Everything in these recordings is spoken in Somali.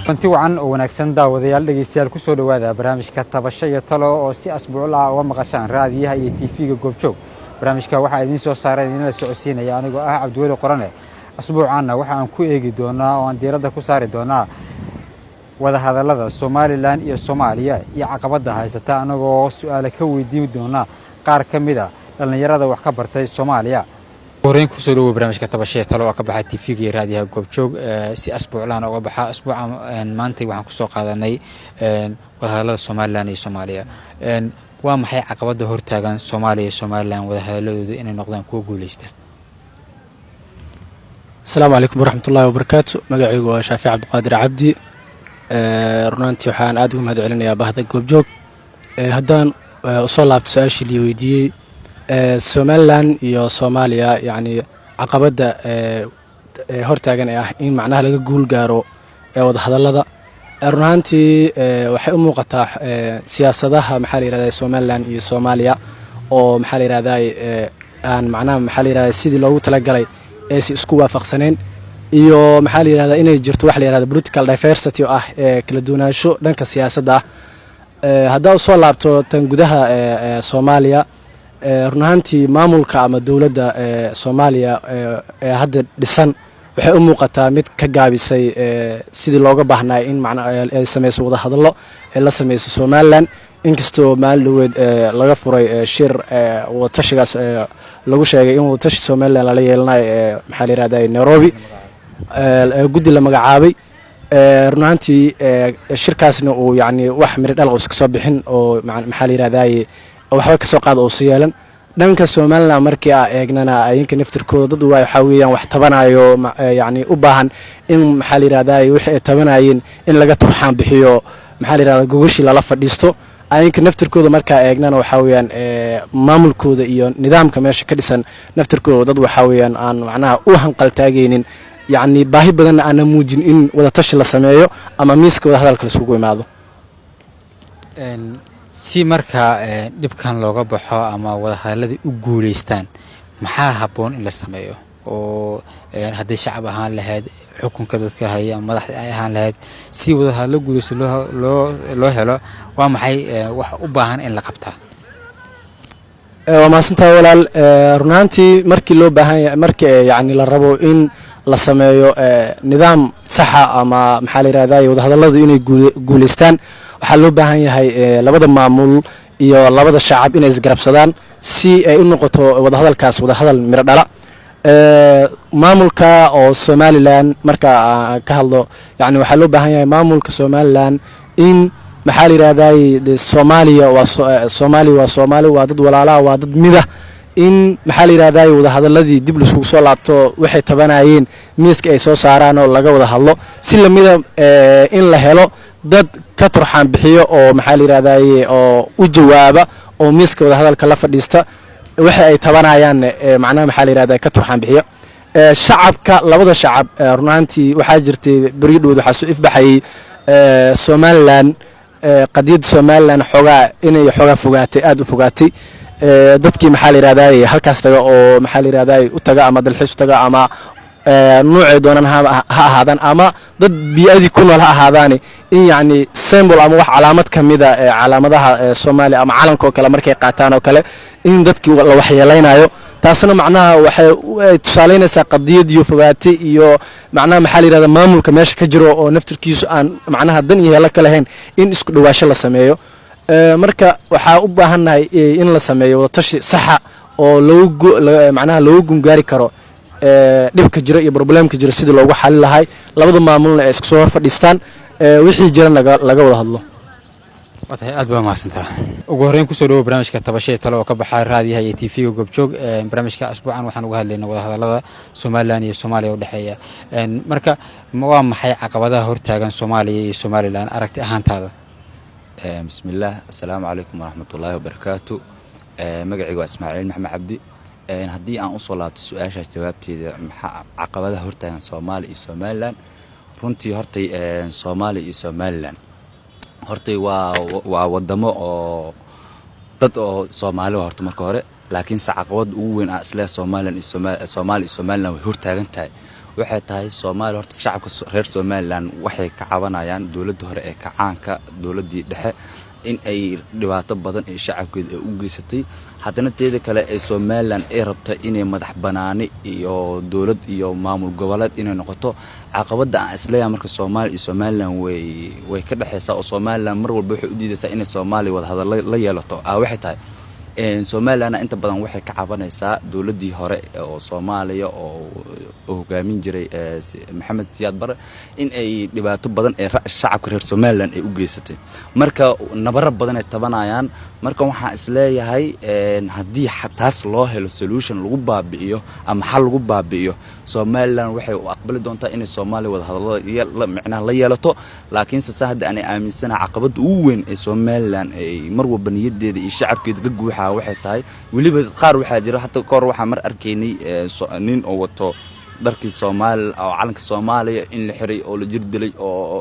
runtii wacan oo wanaagsan daawadayaal dhageystayaal ku soo dhawaada barnaamijka tabasho iyo talo oo si asbuuc ah uga maqashaan raadiyaha iyo TV-ga Goobjoog. barnaamijka waxa idin soo saaray idin la socodsiinaya anigoo ah Cabdiweli Qorane. asbuucaana waxa aan ku eegi doonaa oo aan diiradda ku saari doonaa wada hadallada Somaliland iyo Soomaaliya iyo caqabadaha haysata anagoo su'aalo ka weydiin doona qaar ka mid ah dhalinyarada wax ka bartay Soomaaliya. horeen ku soo dhawo barnaamijka tabasho talo oo ka baxay TV-ga iyo raadiyaha Goobjoog si asbuuclaan uga baxa asbuuca maanta waxaan ku soo qaadanay wada hadallada Somaliland iyo Soomaaliya. waa maxay caqabada hortaagan Soomaaliya iyo Somaliland wada hadalladooda inay noqdaan kuwa guuleysta? السلام عليكم ورحمة الله وبركاته. مقعيقو شافي عبد القادر عبدي. رنانتي وحان آدكم هاد علينا يا بهذا Goobjoog. هدان أصول لابد سؤاشي اللي ويدي Somaliland iyo Soomaaliya يعني عقبدا hortaagan in macnaha laga guul gaaro wada hadallada. runtii waxay u muuqataa siyaasadaha maxaa la yiraahdaa Somaliland iyo Soomaaliya oo maxaa la yiraahdaa aan macnaha maxaa la yiraahdaa sidii loogu talagalay ee si isku waafaqsaneen iyo maxaa la yiraahdaa inay jirto wax la yiraahdo political diversity oo ah kala duwanaansho dhanka siyaasadda haddii soo laabto tan gudaha Soomaaliya runtii maamulka ama dawladda Soomaaliya hadda dhisan waxay u muuqataa mid ka gaabisay sidii looga baahnaa in macnaha ay sameeyso wada hadallo ee la sameeyso Somaliland inkastoo maalweed laga furay shir wada tashigaas lagu sheegay in wada tashi Somaliland la yeelanayo maxaa la yiraahdaa Nairobi guddi la magacaabay runtii shirkaasna uu yani wax mir dhalqos ka soo bixin oo maxaa la yiraahdaa waxba ka soo qaad oo siyeelan dhanka Somaliland markii eegnana ayinka naftirkooda dad waxa weeyaan wax tabanayo yani u baahan in maxaa la yiraahdaa wixii ay tabanayeen in laga turxaan bixiyo maxaa la yiraahdaa gogoshi la fadhiisto ayinka naftirkooda markaa eegnana waxa weeyaan maamulkooda iyo nidaamka meesha ka dhisan naftirkooda dad waxa weeyaan aan macnaha u hanqal taageenin yani baahi badan aan muujin in wada tashi la sameeyo ama miiska wada hadalka la isugu imaado si marka dibkan looga baxo ama wada hadallada u guuleystaan maxaa haboon in la sameeyo oo haddii shacab ahaan lahayd xukunka dadka haya madaxda ay ahaan lahayd si wada hadallo guuleysto loo helo waa maxay wax u baahan in la qabtaa? waa maasantaa walaal runtii markii loo baahan yahay markii yani la rabo in la sameeyo nidaam sax ah ama maxaa la yiraahdaa wada hadalladu inay guuleystaan waxaa loo baahan yahay labada maamul iyo labada shacab inay isgarabsadaan si ay u noqoto wada hadalkaas wada hadal miro dhala maamulka oo Somaliland marka ka hadlo yani waxaa loo baahan yahay maamulka Somaliland in maxaa la yiraahdaa Soomaaliya waa Soomaali waa dad walaalaha waa dad mida in maxaa la yiraahdaa wada hadalladii dib loo soo laabto waxay tabanayeen miiska ay soo saaraan oo laga wada hadlo si lamida in la helo dad ka turxaan bixiyo oo maxaa la yiraahdaa oo u jawaaba oo miiska wada hadalka la fadhiista waxa ay tabanayaan macnaha maxaa la yiraahdaa ka turxaan bixiyo shacabka labada shacab runtii waxa jirtay bariidhood waxa soo ifbaxay Somaliland qadiyad Somaliland inay xogaa fogaatay aad u fogaatay dadkii maxaa la yiraahdaa halkaas taga oo maxaa la yiraahdaa u taga ama dalxiis u taga ama nooc doonan ha ahaadaan ama dad biyaadi ku nool ha ahaadaan in yani symbol ama wax calaamad kamida calaamadaha Soomaaliya ama calanka kale markay qaataan oo kale in dadkii la waxyeeleynayo taasna macnaha waxay tusaaleynaysaa qadiyad iyo fogaatay iyo macnaha maxaa la yiraahdaa maamulka meesha ka jiro oo naftirkiisu aan macnaha dan iyo hela kale hayn in isku dhawaasho la sameeyo marka waxaa u baahanahay in la sameeyo wada tashi sax oo macnaha loogu gungaari karo dhibka jira iyo problemka jira sidii loogu xalin lahay labada maamulna ay isku soo hor fadhiistaan wixii jira laga wada hadlo. watahay aad baa mahadsantahay. ugu horeen ku soo dhawo barnaamijka tabasho talo oo ka baxay raadiyaha iyo TV-ga Goobjoog. barnaamijka asbuucan waxaan uga hadlaynaa wada hadallada Somaliland iyo Soomaaliya u dhaxeeya marka waa maxay caqabadaha hortaagan Soomaaliya iyo Somaliland aragti ahaantaada? bismillaah assalaamu calaykum waraxmatullaahi wabarakaatu. magacaygu waa Ismaaciil Maxamed Cabdi. haddii aan u soo laabto su'aashaas jawaabteeda maxaa caqabadaha hortaagan Soomaaliya iyo Somaliland runtii hortay Soomaaliya iyo Somaliland hortay waa wadamo oo dad oo Soomaali horta marka hore laakiin caqabad ugu weyn isla Somaliland iyo Somaliland way hortaagan tahay waxay tahay Soomaaliya horta shacabka reer Somaliland waxay ka cabanayaan dawladda hore ee kacaanka dawladdii dhexe in ay dhibaato badan ee shacabkeeda u geysatay haddana teeda kale ee Somaliland ay rabto inay madax banaani iyo dawlad iyo maamul goboleed inay noqoto caqabada aan isleeyahay marka Soomaaliya iyo Somaliland way ka dhaxaysaa oo Somaliland mar walba waxay u diidaysaa inay Soomaaliya wada hadal la yeelato waxay tahay Somaliland inta badan waxay ka cabanaysaa dawladdii hore oo Soomaaliya oo hogaamin jiray Maxamed Siyaad Barre in ay dhibaato badan ee shacabka reer Somaliland ay u geysatay marka nabaro badan ay tabanayaan marka waxaan isleeyahay haddii xataas loo helo solution lagu baabi'iyo ama xal lagu baabi'iyo Somaliland waxay u aqbali doontaa inay Soomaaliya wada hadal macnaha la yeelato laakiin saacada aan aaminsanahay caqabada ugu weyn ee Somaliland ay mar walba niyadeeda iyo shacabkeeda ka guuxa waxay tahay waliba qaar waxa jira hatta koor waxa mar arkaynay nin oo wato dharkii Soomaaliya oo calanka Soomaaliya in la xiray oo la jir dilay oo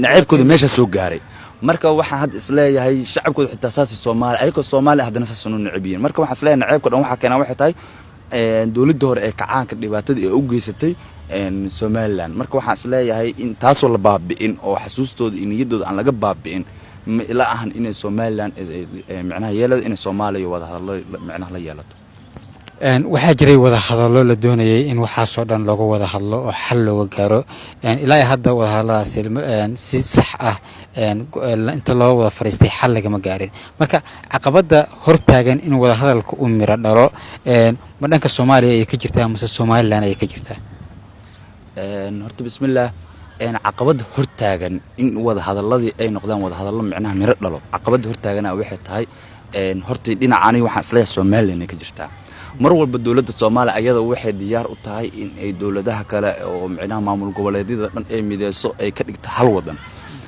naceebkooda meesha soo gaaray marka waxa had isleeyahay shacabkooda xitaa saasi Soomaaliya ayagoo Soomaaliya haddana saas u naceebiyeen marka waxa isleeyahay naceebka dhan waxa keenay waxay tahay dawladda hore ee kacaanka dhibaatada ee u geysatay Somaliland marka waxa isleeyahay in taasoo la baabi'in oo xasuustooda iyo niyadooda aan laga baabi'in ila ahan inay Somaliland macnaha yeelado inay Soomaaliya wada hadallo macnaha la yeelato waxaa jiray wada hadallo la doonayay in waxaasoo dhan looga wada hadlo oo xal looga gaaro ilaa hadda wada hadalladaas si sax ah inta loo wada fariistay xal lagama gaarin marka caqabada hortaagan in wada hadalka uu miro dhalo ma dhanka Soomaaliya ay ka jirtaa ama Somaliland ay ka jirtaa horta bismillaah caqabada hortaagan in wada hadalladii ay noqdaan wada hadallo macnaha miro dhalo caqabada hortaagana waxay tahay horta dhinacaani waxaan isleeyahay Somaliland ay ka jirtaa mar walba dawladda Soomaaliya ayada waxay diyaar u tahay in ay dawladaha kale oo macnaha maamul goboleedyada dhan ay mideyso ay ka dhigto hal wadan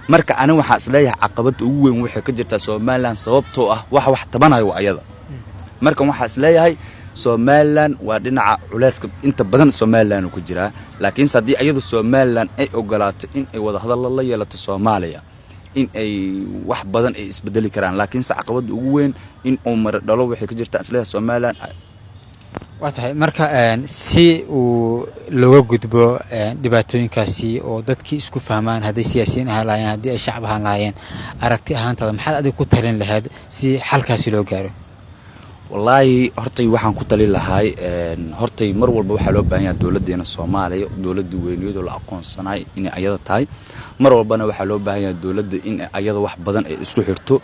marka ani waxa isleeyahay caqabada ugu weyn waxay ka jirtaa Somaliland sababtoo ah wax tabanayo ayada marka waxa isleeyahay Somaliland waa dhinaca culeyska inta badan Somaliland ku jira laakiin hadii ayadu Somaliland ay ogolaato in ay wada hadal la yeelato Soomaaliya in ay wax badan ay isbedeli karaan laakiin caqabada ugu weyn in umar dhalo waxay ka jirtaa isleeyahay Somaliland watahay marka si uu looga gudbo dhibaatooyinkaasi oo dadkii isku fahmaan haday siyaasiyiin ahaayeen hadii ay shacab ahaayeen aragti ahaantada maxaad adiga ku talin lahayd si xalkaasi loo gaaro wallahi hortay waxaan ku talin lahay hortay mar walba waxa loo baahan yahay dawladdeena Soomaaliya dawladda weyniyada la aqoonsanay in ayada tahay mar walbana waxa loo baahan yahay dawladda in ayada wax badan ay isku xirto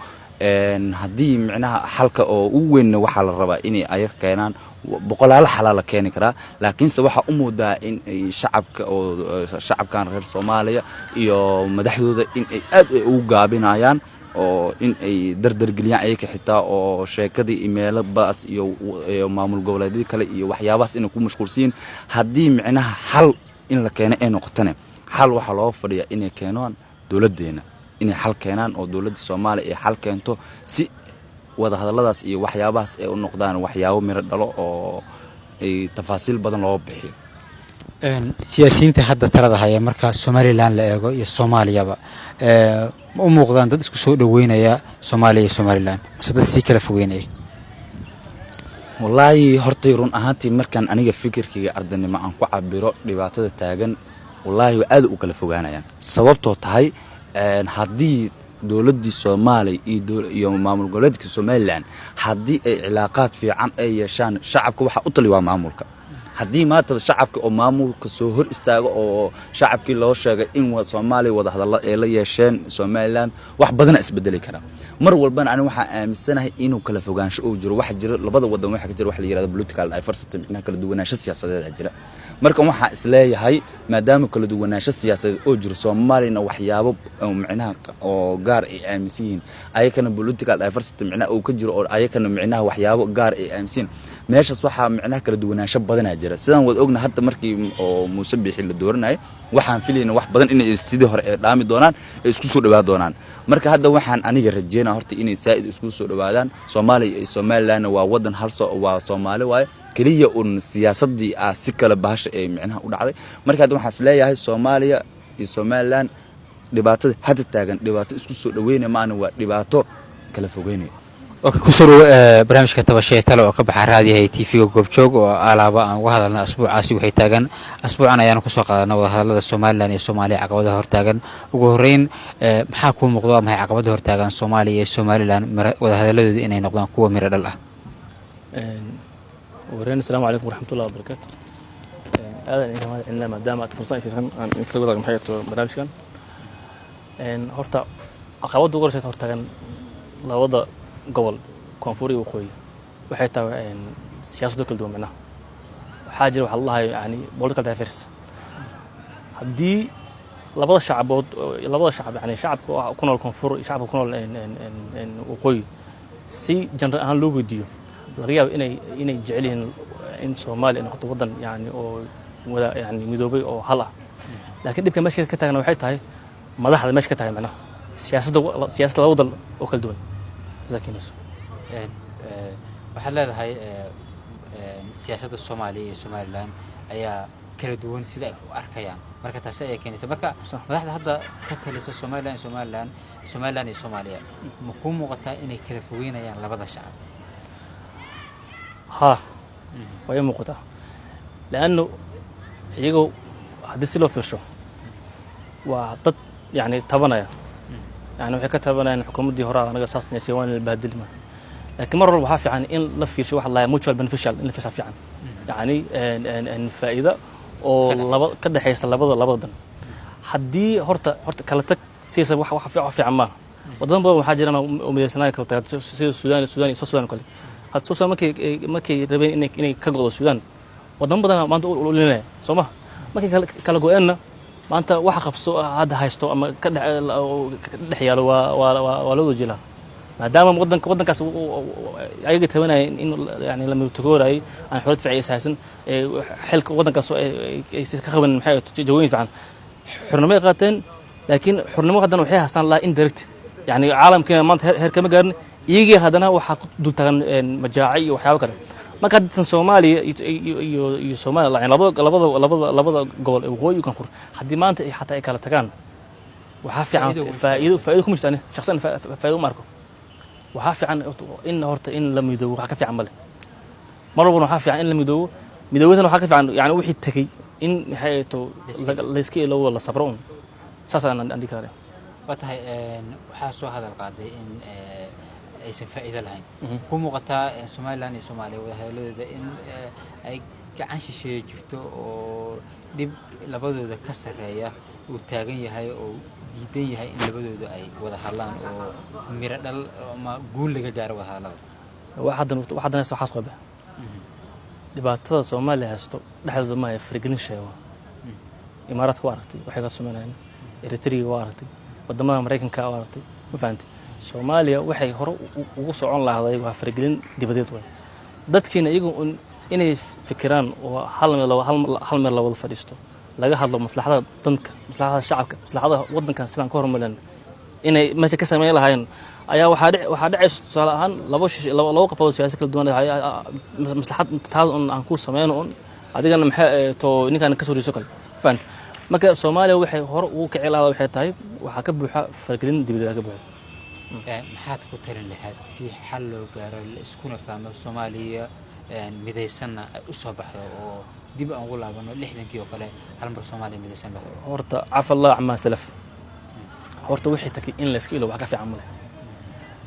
haddii macnaha xalka oo ugu weyn waxa la rabaa in ay keenaan boqolaal xalaal keeni kara laakiin se waxa u muudaa in ay shacabkan reer Soomaaliya iyo madaxdooda in ay aad u gaabinayaan oo in ay dardar geliyaan ayaka xitaa oo sheekadii email baas iyo maamul goboleedyada kale iyo waxyaabahaas inay ku mashquulsiin haddii macnaha xal in la keeno ay noqotane xal waxa loo fadhiyaa inay keenaan dawladdeena inay xal keenaan oo dawladda Soomaaliya ay xal keento si wada hadalladaas iyo waxyaabahaas ay u noqdaan waxyaabo miro dhalo oo ay tafaasiil badan loo bixiyo siyaasiyiinta hadda talada haya marka Somaliland la eego iyo Soomaaliyaba ma u muuqdaan dad isku soo dhaweynaya Soomaaliya iyo Somaliland mise dad si kala fogeynaya wallahi hortay run ahaantii markaan aniga fikirkayga ardanimo aan ku cabiro dhibaatada taagan wallahi aad u kala fogaanayaan sababtoo tahay haddii dawladda Soomaaliya iyo maamul goboleedka Somaliland haddii ay cilaaqaad fiican ay yeeshaan shacabka waxa u tali waa maamulka haddii maanta shacabka oo maamulka soo hor istaago oo shacabkii loo sheegay in Soomaaliya wada hadal ay la yeesheen Somaliland wax badan isbedeli kara mar walbana ani waxa aaminsanahay inuu kala fogaansho oo jiro wax jira labada wadan waxa ka jira wax la yiraahdo political diversity macnaha kala duwanaansho siyaasadeed jira marka waxa isleeyahay maadaama kala duwanaansho siyaasadeed oo jiro Soomaalina waxyaabo macnaha oo gaar ay aaminsan ayakana political diversity macnaha oo ka jiro oo ayakana macnaha waxyaabo gaar ay aaminsan meeshaas waxa macnaha kala duwanaansho badan jira sidaan wad ogna hadda markii oo Muuse Biixi la dooranay waxaan filaynaa wax badan in sidii hore ay dhaami doonaan ay isku soo dhawaad doonaan marka hadda waxaan aniga rajeynaa horta inay saa'id isku soo dhawaadaan Soomaaliya iyo Somaliland waa wadan hal soo waa Soomaali waay kaliya un siyaasadii si kala bahasha ay macnaha u dhacday marka hadda waxaan isleeyahay Soomaaliya iyo Somaliland dhibaatada hadda taagan dhibaato isku soo dhaweynay maana waa dhibaato kala fogeynay ku soo dhawo barnaamijka tabashada talo oo ka baxa raadiyaha TV-ga goobjoog oo alaaba aan uga hadalna asbuucaasi waxay taagan asbuucan ayaan ku soo qaadanaa wadahadalada Soomaaliland iyo Soomaaliya caqabadaha hortaagan ugu horeyn maxaa ku muuqda maxay caqabadaha hortaagan Soomaaliya iyo Soomaaliland wadahadaladooda inay noqdaan kuwa miro dhal ah wareen assalaamu calaykum waraxmatullaahi wabarakaatuh aadan inta ma cilna maadaama aad fursad aysan aan kala wadaag maxay tahay barnaamijkan horta caqabada ugu horeysa hortaagan labada gobol koonfur iyo waqooyi waxay tahay siyaasadda kala duwan macnaha waxaa jira waxa la dhahayo yani political difference haddii labada shacab yani shacabka ku nool koonfur iyo shacabka ku nool waqooyi si general ahaan loo weydiiyo laga yaabo inay jecel yihiin in Soomaaliya noqoto wadan yani oo wada yani midoobay oo hal ah laakiin dhibka meesha ka taagna waxay tahay madaxda meesha ka tahay macnaha siyaasadda labada dal oo kala duwan zakiinayso waxaad leedahay siyaasadda Soomaaliya iyo Soomaaliland ayaa kala duwan sida ay u arkayaan marka taas ay keenaysa marka madaxda hadda ka talisa Soomaaliland iyo Soomaaliya ma ku muuqataa inay kala fogeynayaan labada shacab ها وهي مقطع لأنه يجوا حدث له في الشو وضد يعني تبنايا يعني وحكى تبنايا يعني حكومة دي هراء أنا قصص نسيوان البهدل ما لكن مرة بحافي عن إن لف شو واحد لا موتشوال بنفشل إن في صافي عن يعني إن فائدة أو لبض كده حيصل لبض حدي هرت كلتك سياسة واحد في عمان وضم بقى حاجة أنا ومدرسنا كلتك السوداني كله had soo markay rabeen inay ka go'do Suudaan wadan badan maanta u leeyahay Soomaa markay kala go'eenna maanta waxa qabso hada haysto ama ka dhex yaalo waa loo jila maadaama wadankaas ayaga tabanay in yani la mutagooray aan xorriyad ficil haysan xilka wadankaas ay ka qaban maxay jawooyin fiican xornimo qaateen laakiin xornimo haddana waxay haystaan la indirect yani caalamkeena maanta heer kama gaarin iyagii haddana waxaa ku dul tagan majaaci iyo waxyaabo kale marka hadda Soomaaliya iyo Soomaaliya yani labada gobol ee waqooyi kan khur haddii maanta ay xataa ay kala tagaan waxaa fiican faa'iido ku mujtani shakhsan faa'iido marko waxaa fiican in horta in la midoobo waxa ka fiican male marwalba waxaa fiican in la midoobadana waxaa ka fiican yani wixii tagay in maxay to la iska ilaawo la sabro saasaan aan dhigi watahay waxaa soo hadal qaaday in aysan faa'iido lahayn ku muuqataa Soomaaliland iyo Soomaaliya wadahadalada in ay gacan shisheeye jirto oo dib labadooda ka sareeya uu taagan yahay oo diidan yahay in labadooda ay wada hadlaan oo miro dhal ama guul laga gaaro wadahadalada waxaadana soo xas qaba dhibaatada Soomaaliya haysto dhexdooda ma ay fargelin sheego Imaaraadka waa aragtay waxay ka sameeyeen Eritrea waa aragtay wadamada Mareykanka waa aragtay ma fahantii Soomaaliya waxay hore ugu socon lahayd waa fargelin dibadeed way dadkiina iyagu inay fikiraan oo hal meel la wada fadhiisto laga hadlo maslaxada danka maslaxada shacabka maslaxada wadankan sidaan ka hormarin inay meesha ka sameeyay lahayn ayaa waxa dhacaysa tusaale ahaan labo qofood siyaasi kala duwan maslaxad taada aan ku sameeyno adigana maxay to ninkan ka soo riiso kale fahant marka Soomaaliya waxay hore ugu kicin lahayd waxay tahay waxa ka buuxa fargelin dibadeed ka buuxa maxaad ku talin lahayd si xal loo gaaro la iskuna fahmo Soomaaliya midaysanna u soo baxdo oo dib aan ugu laabano 60kii oo kale hal mar Soomaaliya midaysan la horta af Allah amma salaf horta wixii takay in la iska ilo wax ka fiican male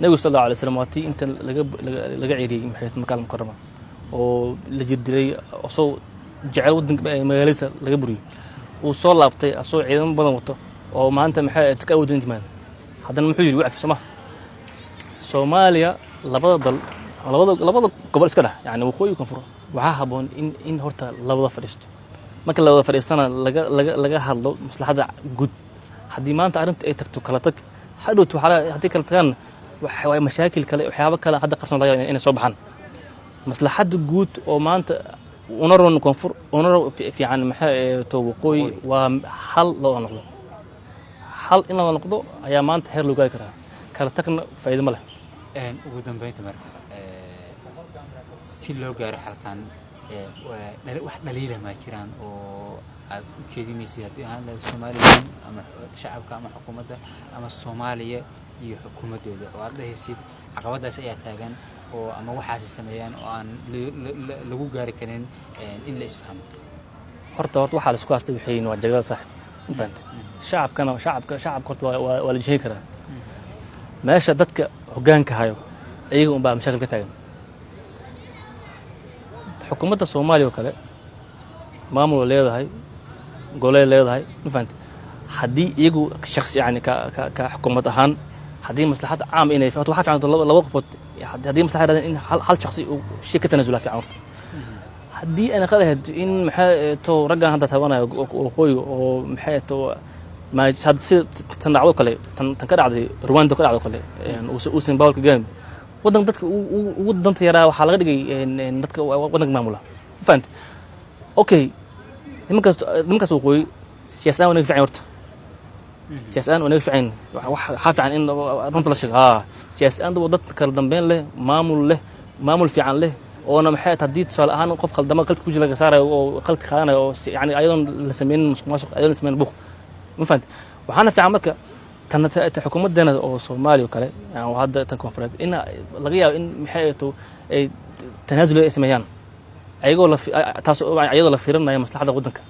Nabi sallallahu alayhi wasallam waati inta laga ciiriyay maxay Makka al-Mukarrama oo la jirdilay soo jecel wadanka magaalada laga buriyay oo soo laabtay asoo ciidan badan wato oo maanta maxay ka wadin dimaan haddana muxuu yiri wax Soomaa Soomaaliya labada gobol iska dhax yani waqooyi kan furo waxa haboon in horta labada fadhiisto marka labada fadhiistana laga hadlo maslaxada guud haddii maanta arintu ay tagto kala tag hadhowtu haddii kala tagaan waxa mashaakil kale waxyaabo kale hadda qarsoon laga yaabaa inay soo baxaan maslaxada guud oo maanta unaron koonfur unaro fiican maxay to waqooyi waa hal loo noqdo hal in la noqdo ayaa maanta heer loo gaari karaa kala tagna faa'iido ma leh ugu dambeynta marka si loo gaaro halkan wax dhaliila ma jiraan oo aad u jeedinaysid haddii aan la Soomaaliland ama shacabka ama xukuumadda ama Soomaaliya iyo xukuumadooda oo aad dhahaysid caqabadaas ayaa taagan oo ama waxaasi sameeyaan oo aan lagu gaari karin in la isfahmo horta waxaa la isku haastay waxay waa jagada saaxib ma fahamtay shacabka horta waa la jihayn karaa meesha dadka hoggaanka hayo iyaga unbaa mashaakil ka taagan xukuumadda Soomaaliya oo kale maamul leedahay golay leedahay ma fahamtay haddii iyagu shakhsi yani ka xukuumad ahaan haddii maslaxad caam inay waxa fiican laba qofood haddii maslaxad in hal shakhsi uu shay ka tanaasul fiican horta haddii ana qadayd in maxay to raggan hadda tabanayo qoy oo maxay to ma had si tan dhacdo kale tan ka dhacday Rwanda ka dhacdo kale uu Zimbabwe ka gaan wadan dadka ugu danta yaraa waxa laga dhigay dadka wadanka maamula fahant okay nimankaas qoy siyaasadda wanaag fiican horta siyaasadda wanaag fiican waxa fiican in runta la sheego siyaasadda dadka kala dambeyn leh maamul fiican leh oo maxay tahay tusaale ahaan qof khaldama qalad ku jira laga saarayo oo qalad qaadanayo oo yani ayadoon la sameeynin musuq ayadoon la sameeynin buuq ma fahanti waxaana fiican marka tan xukuumaddeena oo Soomaaliya kale oo hadda tan koonfureed in laga yaabo in maxay ay tanaasul ay sameeyaan ayagoo la fiirinayo maslaxada wadanka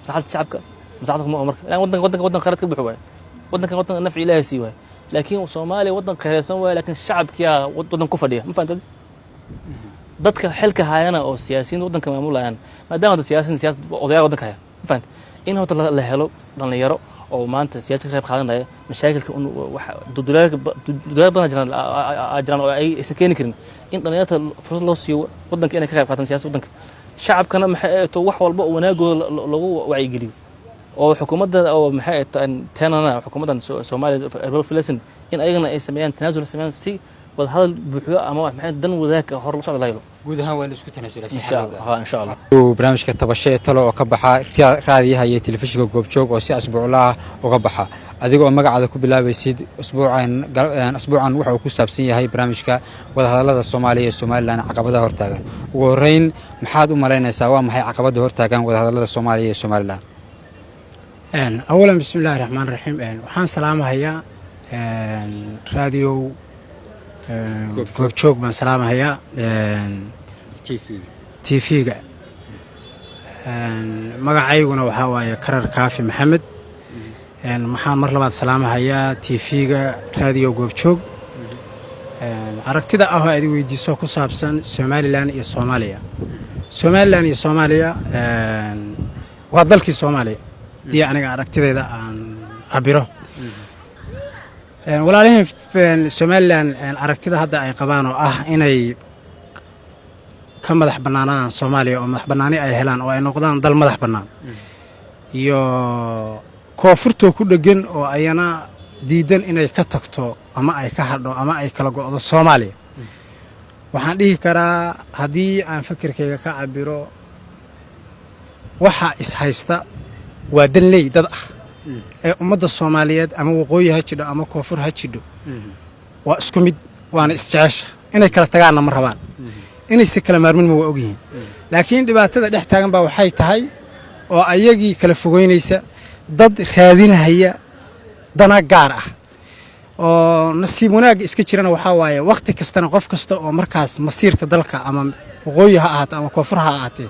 maslaxada shacabka maslaxada marka wadanka qaranka buuxo waay wadanka nafci Ilaahay sii waay laakiin Soomaaliya wadan qeyraysan waay laakiin shacabkiya wadan ku fadhiya ma fahanti dadka xilka hayana oo siyaasiyiin wadanka maamulayaan maadaama siyaasad odayaal wadanka haya fahant in horta la helo dhalinyaro oo maanta siyaasad ka qayb qaadanaya mashaakilka waxa dudulaad badan jiraan oo ay iska keeni karin in dhalinyarada fursad loo siiyo wadanka inay ka qayb qaataan siyaasadda wadanka shacabkana maxay to wax walba oo wanaagooda lagu wacyigeliyo oo xukuumadda oo maxay tanana xukuumaddan Soomaaliya Urban Filasin in ayagana ay sameeyaan tanaasul sameeyaan si wadahadal buuxyo ama maxay dan wadaag hor loo socdo laylo guud ahaan waan isku tanaasulay insha Allah barnaamijka tabasho talo oo ka baxa raadiyaha iyo telefishinka goobjoog oo si asbuucla uga baxa adigoo magacaada ku bilaabaysid asbuucan waxa uu ku saabsan yahay barnaamijka wadahadalada Soomaaliya iyo Soomaaliland caqabadaha hortaagan ugu horeyn maxaad u malaynaysaa waa maxay caqabadaha hortaagan wadahadalada Soomaaliya iyo Soomaaliland أولا بسم الله الرحمن الرحيم وحان سلام هيا راديو goobjoog baan salaamahayaa TV-ga magacayguna waxaa waaye karar kaafi maxamed waxaan mar labaad salaamahayaa TV-ga raadiyo goobjoog aragtida ah oo aad weydiiso ku saabsan Somaliland iyo Soomaaliya waa dalkii Soomaaliya dii aniga aragtideeda aan cabiro walaalaheen Somaliland aragtida hadda ay qabaan oo ah inay ka madax banaanaan Soomaaliya oo madax banaani ay helaan oo ay noqdaan dal madax banaan iyo koonfurta ku dhagan oo ayana diidan inay ka tagto ama ay ka hadho ama ay kala go'do Soomaaliya waxaan dhihi karaa haddii aan fikirkayga ka cabiro waxa is haysta waa danley dad ah ee ummadda Soomaaliyeed ama waqooyi ha jidho ama koonfur ha jidho waa isku mid waana isjecesha inay kala tagaana ma rabaan inay si kala maarmin ma waa ogyihiin laakiin dhibaatada dhex taagan baa waxay tahay oo ayagii kala fogeynaysa dad raadinahaya dana gaar ah oo nasiib wanaag iska jirana waxaa waaye waqti kastana qof kasta oo markaas masiirka dalka ama waqooyi ha ahaato ama koonfur ha ahaatee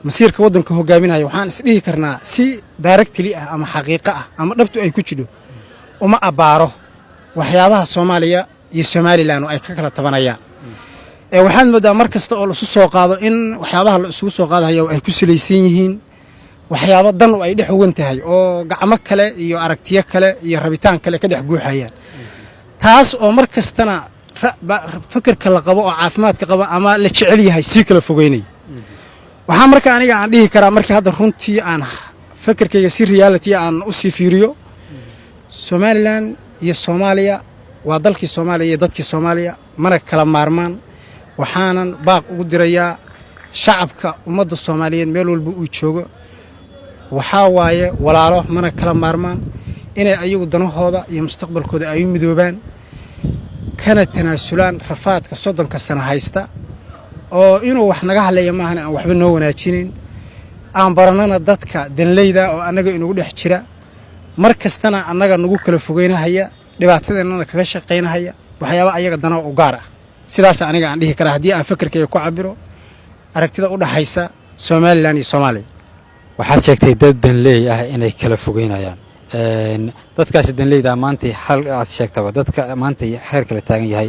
masiirka wadanka hogaaminaya waxaan is dhihi karnaa si directly ah ama xaqiiqo ah ama dhabtu ay ku jidho uma abaaro waxyaabaha Soomaaliya iyo Somaliland ay ka kala tabanayaan waxaan moodaa mar kasta oo la isu soo qaado in waxyaabaha la isugu soo qaadayo ay ku salaysan yihiin waxyaabo dan ay dhex ugan tahay oo gacmo kale iyo aragtiyo kale iyo rabitaan kale ka dhex guuxayaan taas oo mar kastana fikirka la qabo oo caafimaadka qaba ama la jecel yahay si kala fogeynay waxaa marka aniga aan dhihi karaa markii hadda runtii aan fikirkayga si reality aan u sii fiiriyo Somaliland iyo Soomaaliya waa dalkii Soomaaliya iyo dadkii Soomaaliya mana kala maarmaan waxaanan baaq ugu dirayaa shacabka ummadda Soomaaliyeed meel walba uu joogo waxaa waaye walaalo mana kala maarmaan inay ayagu danahooda iyo mustaqbalkooda ay midoobaan kana tanaasulaan rafaadka 30 sano haysta oo inuu wax naga haleeyo maahan aan waxba noo wanaajinin aan baranana dadka danleyda oo anaga inagu dhex jira mar kastana anaga nagu kala fogeynahaya dhibaatadeena kaga shaqeynahaya waxyaaba ayaga dana u gaar ah sidaas aniga aan dhihi karaa haddii aan fikirkayga ku cabiro aragtida u dhaxaysa somalilan iyo soomaaliya. waxaad sheegtay dad danleey ah inay kala fogeynayaan dadkaasi danleyda maanta hal aad sheegtaba dadka maanta xeer kala taagan yahay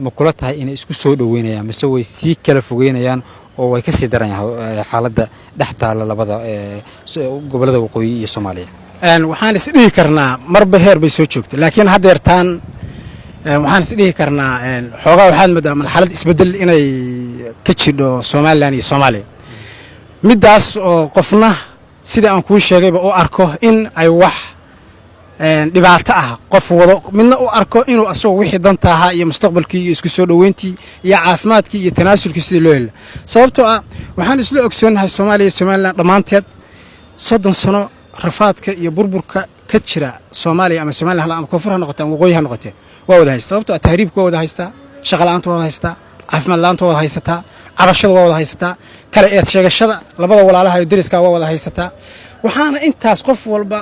ma kula tahay inay isku soo dhaweynayaan mise way sii kala fogeynayaan oo way ka sii daran yahay xaaladda dhex taalla labada gobollada waqooyi iyo Soomaaliya? waxaan is dhihi karnaa marba heer bay soo joogtay laakiin haddeertaan waxaan is dhihi karnaa xoogaa waxaad moodaa marxalad isbeddel inay ka jidho somalilan iyo soomaaliya middaas oo qofna sida aan kuu sheegayba u arko in ay wax dhibaato ah qof wado midna u arko inuu asagoo wixii danta ahaa iyo mustaqbalkii iyo isku soo dhoweyntii iyo caafimaadkii iyo tanaasulkii sidii loo hela sababtoo ah waxaan isla ogsoonahay soomaaliya iyo somalilan dhammaanteed 30 sano rafaadka iyo burburka ka jira soomaaliya ama somalilan ama koonfur ha noqotee ama waqooyi ha noqotee waa wada haysta sababtoo ah tahriibka waa wada haystaa shaqa la'aanta waa wada haystaa caafimaad la'aanta waa wada haysataa cabashada waa wada haysataa kala eed sheegashada labada walaalaha iyo deriska waa wada haysataa waxaana intaas qof walba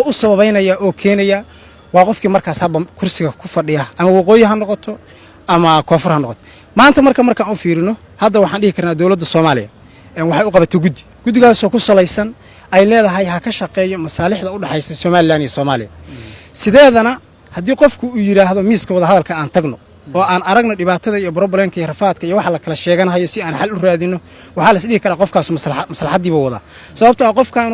u sababaynaya oo keenaya waa qofkii markaas haba kursiga ku fadhiya ama waqooyi ha noqoto ama koonfur ha noqoto maanta markaan u fiirino hadda waxaan dhihi karnaa dowladda soomaaliya waxay u qabatay guddigaasoo ku salaysan ay leedahay ha ka shaqeeyo masaalixda u dhaxaysa somalilan iyo soomaaliya sideedana haddii qofku uu yidhaahdo miiska wadahadalka aan tagno oo aan aragno dhibaatada iyo problemka iyo rafaadka iyo waxa la kala sheeganayo si aan xal u raadino waxaa la isdhihi karaa qofkaas maslaxadiiba wadaa sababtoo ah qofkan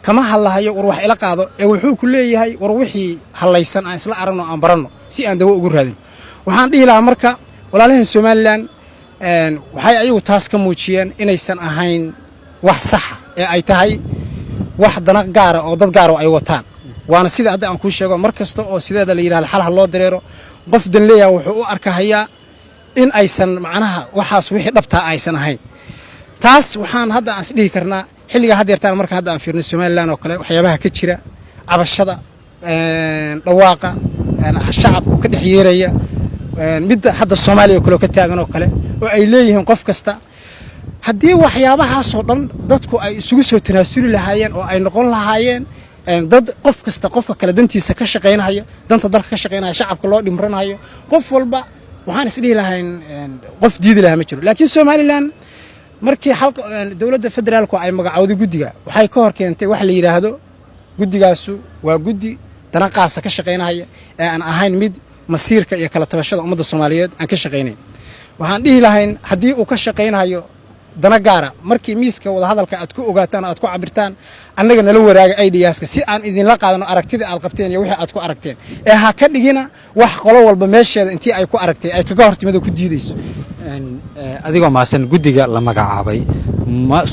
kama hadlahayo war wax ila qaado ee wuxuu ku leeyahay war wixii halaysan aan isla aragno aan baranno si aan dawo ugu raadino waxaan dhihi lahaa marka walaalahan somalilan waxay ayagu taas ka muujiyeen inaysan ahayn wax saxa ee ay tahay wax dana gaara oo dad gaar ay wataan waana sida hadda aan kuu sheego mar kasta oo sideeda la yiraahdo xal loo dareero qof danleeyahay wuxuu u arkahayaa in aysan macnaha waxaas wixii dhabtaa aysan ahayn taas waxaan hadda aan is dhihi karnaa xilliga haddeertaan marka hadda aan fiirno somalilan oo kale waxyaabaha ka jira cabashada dhawaaqa shacabku ka dhex yeeraya midda hadda soomaaliya kale ka taagan oo kale oo ay leeyihiin qof kasta haddii waxyaabahaasoo dhan dadku ay isugu soo tanaasuli lahaayeen oo ay noqon lahaayeen dad qof kasta qofka kale dantiisa ka shaqaynaya danta dalka ka shaqaynaya shacabka loo dhimranayo qof walba waxaan is dhihi lahayn qof diidi lahaa ma jiro laakiin somalilan markii dowladda federaalku ay magacowday guddiga waxay ka hor keentay wax la yidhaahdo guddigaasu waa guddi dana qaasa ka shaqaynaya ee aan ahayn mid masiirka iyo kala tabashada ummadda soomaaliyeed aan ka shaqaynayn waxaan dhihi lahayn haddii uu ka shaqaynayo dana gaara markii miiska wadahadalka aad ku ogaataan aad ku cabirtaan annaga nala waraaga idiyaaska si aan idinla qaadano aragtidii aad qabteen iyo wixii aad ku aragteen ee ha ka dhigina wax qolo walba meesheeda intii ay ku aragtay ay kaga hortimada ku diidayso adigoo maasan guddiga la magacaabay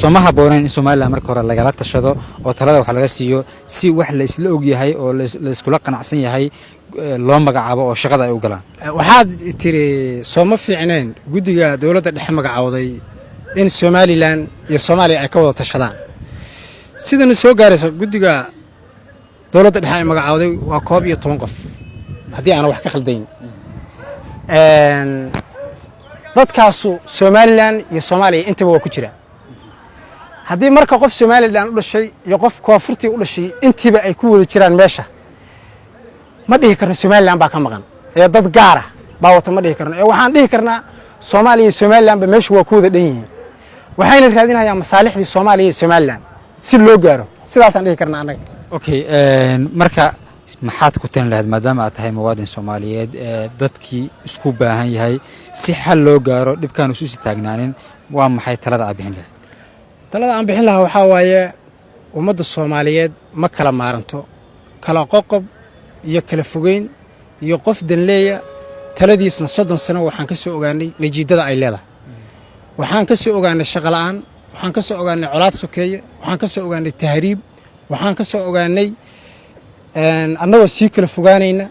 sooma habboonayn in somalilan marka hore lagala tashado oo talada wax laga siiyo si wax la isla og yahay oo la iskula qanacsan yahay loo magacaabo oo shaqada ay u galaan waxaad tiri sooma fiicneen guddiga dowladda dhexe magacawday in somalilan iyo soomaaliya ay ka wada tashadaan sidana soo gaaraysa guddiga dowladda dhexe ay magacawday waa 11 qof haddii aan wax ka khaldayn dadkaasu somalilan iyo soomaaliya intaba waa ku jira haddii marka qof somalilan u dhashay iyo qof koonfurtii u dhashay intiiba ay ku wada jiraan meesha ma dhihi karno somalilan baa ka maqan ee dad gaara baa wata ma dhihi karno ee waxaan dhihi karnaa soomaaliya iyo somalilanba meesha waa ku wada dhan yihiin waxayna raadinayaan masaalixdii soomaaliya iyo somalilan si loo gaaro sidaasaan dhihi karnaa annaga okay marka maxaad ku talin lahayd maadaama aad tahay muwaadin soomaaliyeed dadkii isku baahan yahay si xal loo gaaro dhibkaan isu sii taagnaanin waa maxay talada aad bixin lahayd talada aan bixin lahaa waxaa waaye ummadda soomaaliyeed ma kala maaranto kala qoqob iyo kala fogeyn iyo qof danleeya taladiisna 30 sano waxaan ka soo ogaanay najiidada ay leedahay waxaan ka soo ogaanay shaqo la'aan waxaan ka soo ogaanay colaad sokeeye waxaan ka soo ogaanay tahriib waxaan ka soo ogaanay annagoo sii kala fogaanayna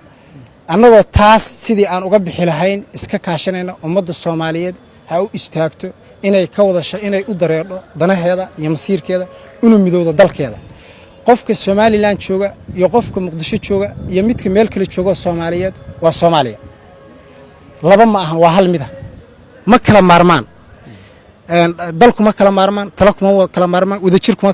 annagoo taas sidii aan uga bixi lahayn iska kaashanayna ummadda soomaaliyeed ha u istaagto inay ka wadasho inay u dareedho danaheeda iyo masiirkeeda inuu midowdo dalkeeda qofka somalilan jooga iyo qofka muqdisho jooga iyo midka meel kale jooga soomaaliyeed waa soomaaliya laba ma ahan waa hal mid ah ma kala maarmaan dalku ma kala maarmaan talo kuma kala maarmaan wadajir kuma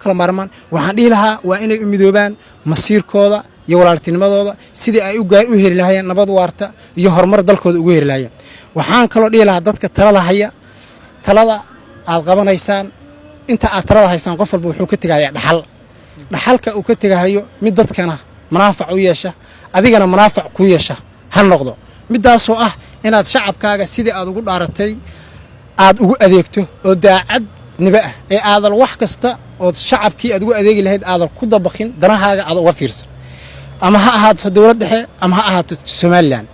kala maarmaan waxaan dhihi lahaa waa inay u midoobaan masiirkooda iyo walaaltinimadooda sidii ay u heli lahaayeen nabad waarta iyo horumar dalkooda ugu heli lahaayeen waxaan kaloo dhihi lahaa dadka talada haya talada aad qabanaysaan inta aad talada haysaan qof walba wuxuu ka tegayaa dhaxalka uu ka tegahayo mid dadkana manaafac u yeesha adigana manaafac ku yeesha ha noqdo midaasoo ah inaad shacabkaaga sidii aad ugu dhaaratay aad ugu adeegto oo daacad niba ah ee aadal wax kasta oo shacabkii aad ugu adeegi lahayd aadal ku dabaqin danahaaga aad uga fiirsan ama ha ahaato dowlad dhexe ama ha ahaato Soomaaliland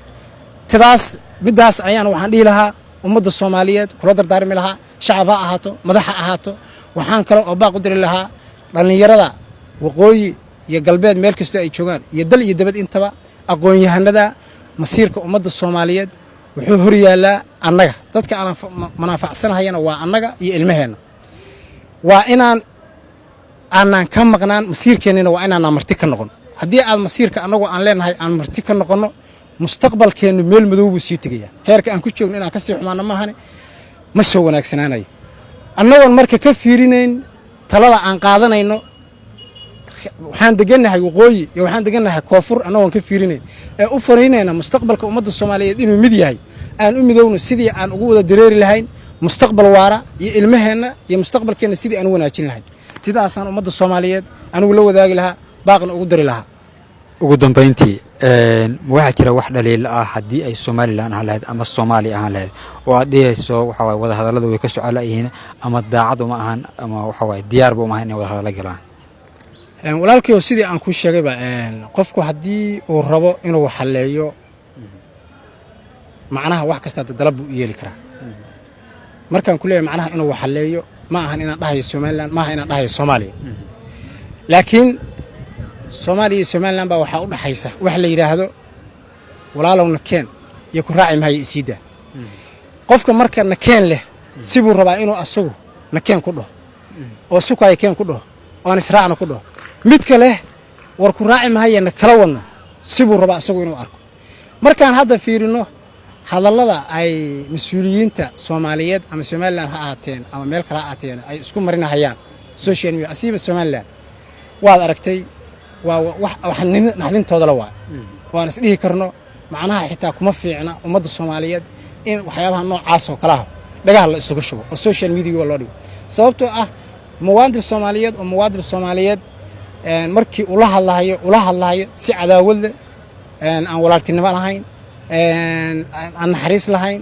midaas ayaan waxaan dhihi lahaa ummadda Soomaaliyeed kula dardaarmi lahaa shacab ha ahaato madax ha ahaato waxaan kale oo baaq u diri lahaa dhalinyarada waqooyi iyo galbeed meel kasta ay joogaan iyo dal iyo dibad intaba aqoon-yahanada masiirka ummadda Soomaaliyeed wuxuu hor yaalaa annaga dadka aan manaafacsanahyana waa annaga iyo ilmaheena waa aanan ka maqnaan masiirkeennina waa inaan marti ka noqon haddii aad masiirka annagu aan leenahay aan marti ka noqonno mustaqbalkeennu meel madow buu sii tegayaa heerka aan ku joogno inaan ka sii xumaano maahane ma soo wanaagsanaanayo annagoon marka ka fiirinayn talada aan qaadanayno waxaan degannahay waqooyi iyo waxaan degannahay koonfur annagoon ka fiirinayn ee u fariinayna mustaqbalka ummadda Soomaaliyeed inuu mid yahay aan u midowno sidii aan ugu wada dareeri lahayn mustaqbal waara iyo ilmaheena iyo mustaqbalkeena sidii aan u wanaajin lahayn sidaasaan ummadda Soomaaliyeed anigu la wadaagi lahaa baaqna ugu dari lahaa ugu dambeyntii waxaa jira wax dhaliil ah haddii ay Soomaaliland ahaan lahayd ama Soomaaliya ahaan lahayd oo aad dhehayso waxa waaye wada hadalladu way ka socolayihiin ama daacad uma ahan ama waxa waaye diyaar uma ahan inay wada hadallo galaan walaalkay sidii aan ku sheegayba qofku haddii uu rabo inuu xalleeyo macnaha wax kasta dalab uu yeeli karaa markaan ku leeyahay macnaha inuu xalleeyo ma ahan inaan dhahayo Soomaaliland ma ahan inaan dhahayo Soomaaliya laakiin Soomaaliya iyo Soomaaliland baa waxa u dhaxaysa wax la yiraahdo walaalowna keen iyo ku raaci mahay isiida qofka marka nakeen leh sibuu rabaa inuu asagu nakeen ku dhaho oo sukaay keen ku dhaho oo israacna ku dhaho mid kale war ku raaci mahayna kala wadna sibuu rabaa asagu inuu arko markaan hadda fiirino hadallada ay mas'uuliyiinta Soomaaliyeed ama Soomaaliland ha ahaateen ama meel kale ha ahaateen ay isku marinahayaan social media asiiba Soomaaliland waad aragtay wax naxdintooda la waan is dhihi karno macnaha xitaa kuma fiicna ummadda Soomaaliyeed in waxyaabaha noocaas oo kala ah dhagaha la isugu shubo oo social media loo dhigo sababtoo ah muwaadin Soomaaliyeed markii ula hadlayo si cadaawad aan walaaltinimo lahayn aan naxariis lahayn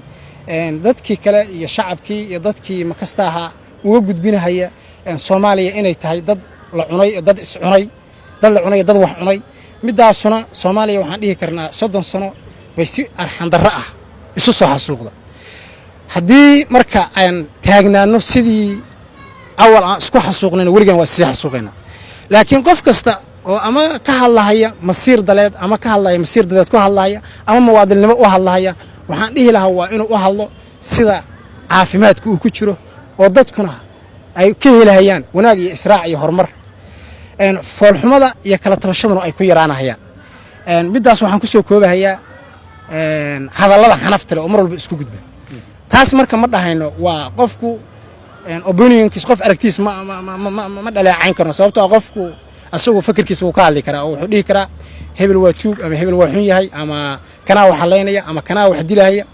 dadkii kale iyo shacabkii iyo dadkii makasta ahaa uga gudbinahaya Soomaaliya inay tahay dad la cunay dad is cunay dad la cunay dad wax cunay midaasuna Soomaaliya waxaan dhihi karnaa 30 sano bay si arxan darro ah isu soo xasuuqda haddii marka aan taagnaano sidii awal aan isku xasuuqnayna weligan waa si xasuuqayna laakiin qof kasta oo ama ka hadlahaya masiir daleed ama ka hadlaya masiir dadeed ku hadlaya ama muwaadinimo u hadlaya waxaan dhihi lahaa waa inuu u hadlo sida caafimaadku uu ku jiro oo dadkuna ay ka helayaan wanaag iyo israac iyo horumar foolxumada iyo kala tabashaduna ay ku yaraanayaan midaas waxaan ku soo koobahayaa hadallada xanafta leh oo mar walba isku gudba taas marka ma dhahayno waa qofku opinionkiis qof aragtiis ma dhaleecayn karno sababtoo qofku asagoo fikirkiisa uu ka hadli karaa oo wuxuu dhihi karaa hebel waa tuug ama hebel waa xun yahay ama kana wax haleynaya ama kana wax dilaya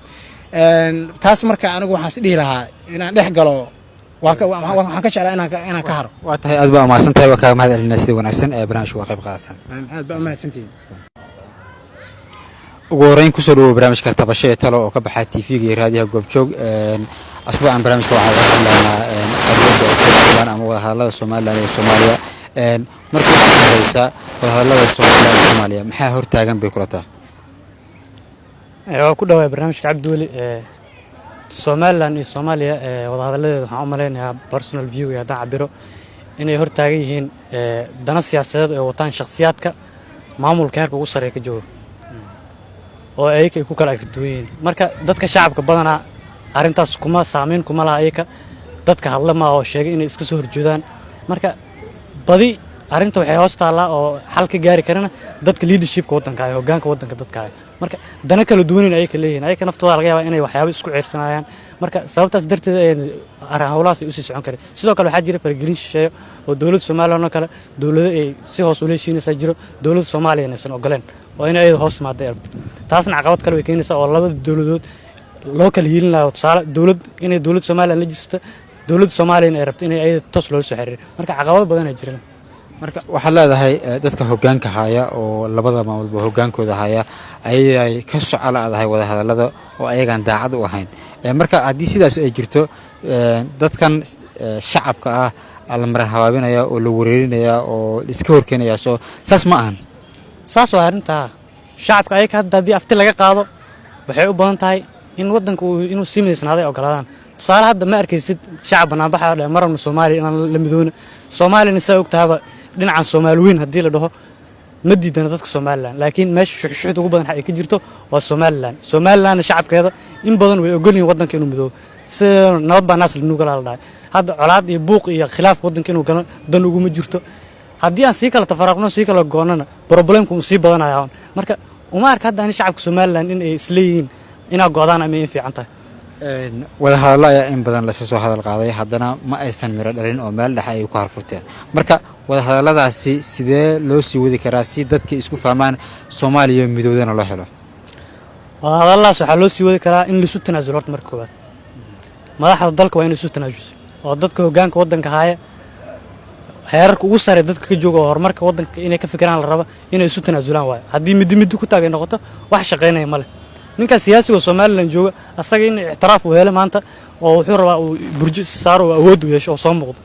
taas marka anigu waxaan is dhihi lahaa inaan dhex galo waxaan ka jeclaa inaan ka haro waa tahay aad baa umahadsantahay waa kaaga mahad celinaa sida wanaagsan ee barnaamijka waa qayb qaadataan aad baa umahadsantihiin ugu horeyn kusoo dhawow barnaamijka tabasho ee talo oo ka baxa TV-ga iyo raadiyaha goobjoog asbuucan barnaamijka waxaa laga hadlaynaa qadiyadda ama wada hadallada Soomaaliland iyo Soomaaliya markii ugu horeysa wada hadallada Soomaaliland iyo Soomaaliya maxaa hortaagan bay kula tahay waa ku dhawaay barnaamijka Cabdiweli Soomaaliland iyo Soomaaliya wada hadalladeeda waxaan u maleynayaa personal view iyo haddaan cabiro inay hortaagan yihiin dana siyaasadeed oo wataan shakhsiyaadka maamulka heerka ugu sareeya ka jooga oo ay ku kala agduween marka dadka shacabka badanaa arintaas kuma saameyn kuma laha ayaka dadka hadla ma oo sheegay inay iska soo horjeedaan marka badi arinta waxay hoos taallaa oo xal ka gaari karana dadka leadershipka waddanka ay hoggaanka waddanka dadka ay marka dana kala duwan ayay ka leeyihiin ayaka naftooda laga yaabaa inay waxyaabo isku ceersanayaan marka sababtaas darteed howlahaas ay usii socon kareen sidoo kale waxaa jira faragelin shisheeyo oo dowladda Soomaaliya oo kale dowladda ay si hoos u leeshiinaysaa jiro dowladda Soomaaliya aysan ogoleen oo inay hoos maaday taasna caqabad kale way keenaysaa oo labada dowladood loo kala hiilin lahaa tusaale dowladda Soomaaliya la jirta dowladda Soomaaliya ay rabto inay ayada toos loo soo xiriir marka caqabado badan ay jiraan marka waxaad leedahay dadka hoggaanka haya oo labada maamulba hoggaankooda haya ayay ka socolaadahay wada hadallada oo ayagaan daacad u ahayn marka haddii sidaas ay jirto dadkan shacabka ah la maran habaabinaya oo la wareerinaya oo iska horkeenaya soo saas ma ahan saas waa arrintaa shacabka ayaga hadda haddii afti laga qaado waxay u badan tahay in waddanku inuu sii midaysnaaday ogolaadaan tusaale hadda ma arkaysid shacab banaanbaxa dhe marabna Soomaaliya inaan la midoona Soomaaliyana saa ogtaaba dhinacan Soomaaliyiin haddii la dhaho ma diidana dadka Soomaaliland laakiin meesha shuxshuxda ugu badan ay ka jirto waa Soomaaliland shacabkeeda in badan way ogol yihiin waddanka inuu midoobo si nabad baa naas lagu kala hadlay hadda colaad iyo buuq iyo khilaaf waddanka inuu galo dan ugu ma jirto haddii aan sii kala tafaraqno sii kala goonana problemku sii badanayaa marka uma arka hadda in shacabka Soomaaliland in ay isleeyihiin inaa go'daan ama in fiican tahay wada hadallo ayaa in badan lasoo soo hadal qaaday haddana ma aysan miro dhalin oo meel dhexe ay ku harfurteen marka wada hadalladaasi sidee loo sii wadi karaa si dadka isku fahmaan Soomaaliya midoodana loo helo wada hadalladaas waxaa loo sii wadi karaa in la isu tanaasulo horta marka koowaad madaxda dalka waa in isu tanaasulo oo dadka hoggaanka waddanka haya heerarka ugu sare dadka ka jooga oo horumarka waddanka inay ka fikiraan la rabo inay isu tanaasulaan waayo haddii midi ku taagay noqoto wax shaqaynaya ma leh ninka siyaasiga Soomaaliland jooga asaga in ixtiraaf uu helo maanta oo wuxuu rabaa uu burji saaro awood u yeesho oo soo muuqdo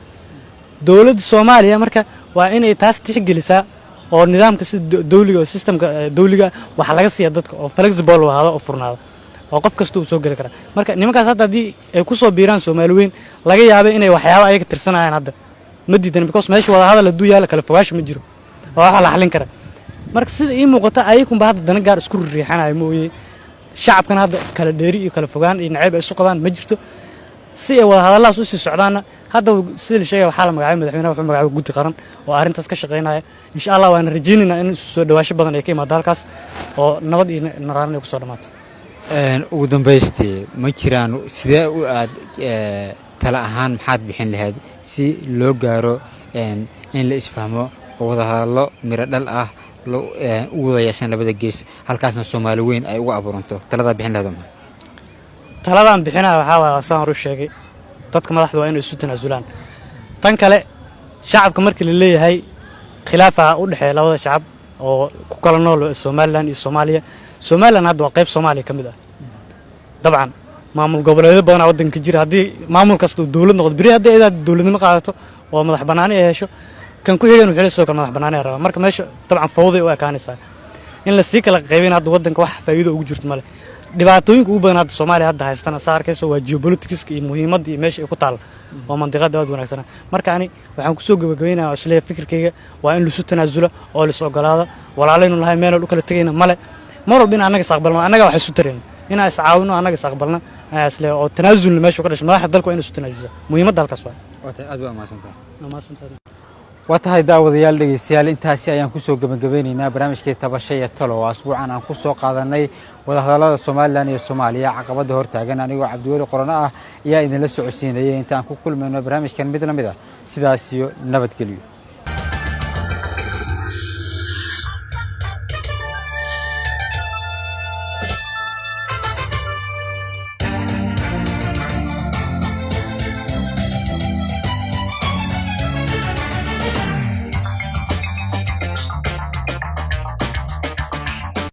dowladda Soomaaliya marka waa inay taas tixgelisaa oo nidaamka sida dawliga oo systemka dawliga waxa laga siiyaa dadka oo flexible wahada oo furnaada oo qof kasta uu soo gali kara marka nimankaas hadda hadii ay ku soo biiraan Soomaaliyeyn laga yaabay inay waxyaabo ayaga tirsanayaan hadda ma diidan because meesha wada hadal la duuyaa kala fogaash ma jiro oo waxa la xalin kara marka sida ii muuqata ayakunba hadda dana gaar isku riixanayo mooyee shacabkan hadda kala dheeri iyo kala fogaan iyo nacayb ay isu qabaan ma jirto si ay wada hadalladaas u sii socdaana hadda sida la sheegay waxaa la magacaabay madaxweynaha wuxuu magacaabay guddi qaran oo arrintaas ka shaqeynaya insha Allah waan rajaynaynaa in soo dhawaasho badan ay ka imaado halkaas oo nabad iyo naraarna ay ku soo dhamaato ugu dambeystii ma jiraan sidee u aad tala ahaan maxaad bixin lahayd si loo gaaro in la isfahmo oo wada hadallo miro dhal ah u wada yeeshaan labada gees halkaasna Soomaaliyeyn ay uga abuuranto talada bixin lahayd taladan bixinaa waxa waa saan u sheegay dadka madaxda waa inay isu tanaasulaan tan kale shacabka markii la leeyahay khilaafa u dhaxeeya labada shacab oo ku kala nool Soomaaliland iyo Soomaaliland hadda waa qayb Soomaaliya kamid ah dabcan maamul goboleedyo badan oo waddanka jira hadii maamul kasta uu dawlad noqdo bari hadii ay dawladnimo qaadato oo madax banaani ay hesho kan ku xigeen wuxuu soo kala madax banaani raba marka meesha dabcan fawdi u ekaanaysa in la sii kala qaybin hadda waddanka wax faa'iido ugu jirto male dhibaatooyinka ugu badan hadda Soomaaliya hadda haystana saarkayso waa geopolitics iyo muhiimad iyo meesha ay ku taal oo mandiqada aad wanaagsan marka ani waxaan ku soo gabagabeynaa isla fikirkayga waa in la isu tanaasulo oo la is ogolaado walaalaynu lahay meel u kala tagayna male mar walba in anaga isaqbalno anaga wax isu tareen in ay iscaawino anaga isaqbalna isla oo tanaasul meesha ka dhashay madaxda dalka waa in isu tanaasulo muhiimadda halkaas waa aad waa maasantahay watahay daawadayaal dhageystayaal intaasi ayaan ku soo gabagabeynaynaa barnaamijkii tabashay iyo talo oo asbuucan aan ku soo qaadanay wada hadallada Soomaaliland iyo Soomaaliya caqabada hortaagan anigoo Cabdiweli Qorano ah ayaa idin la socodsiinayay inta aan ku kulmayno barnaamijkan mid lamid ah sidaas iyo nabadgelyo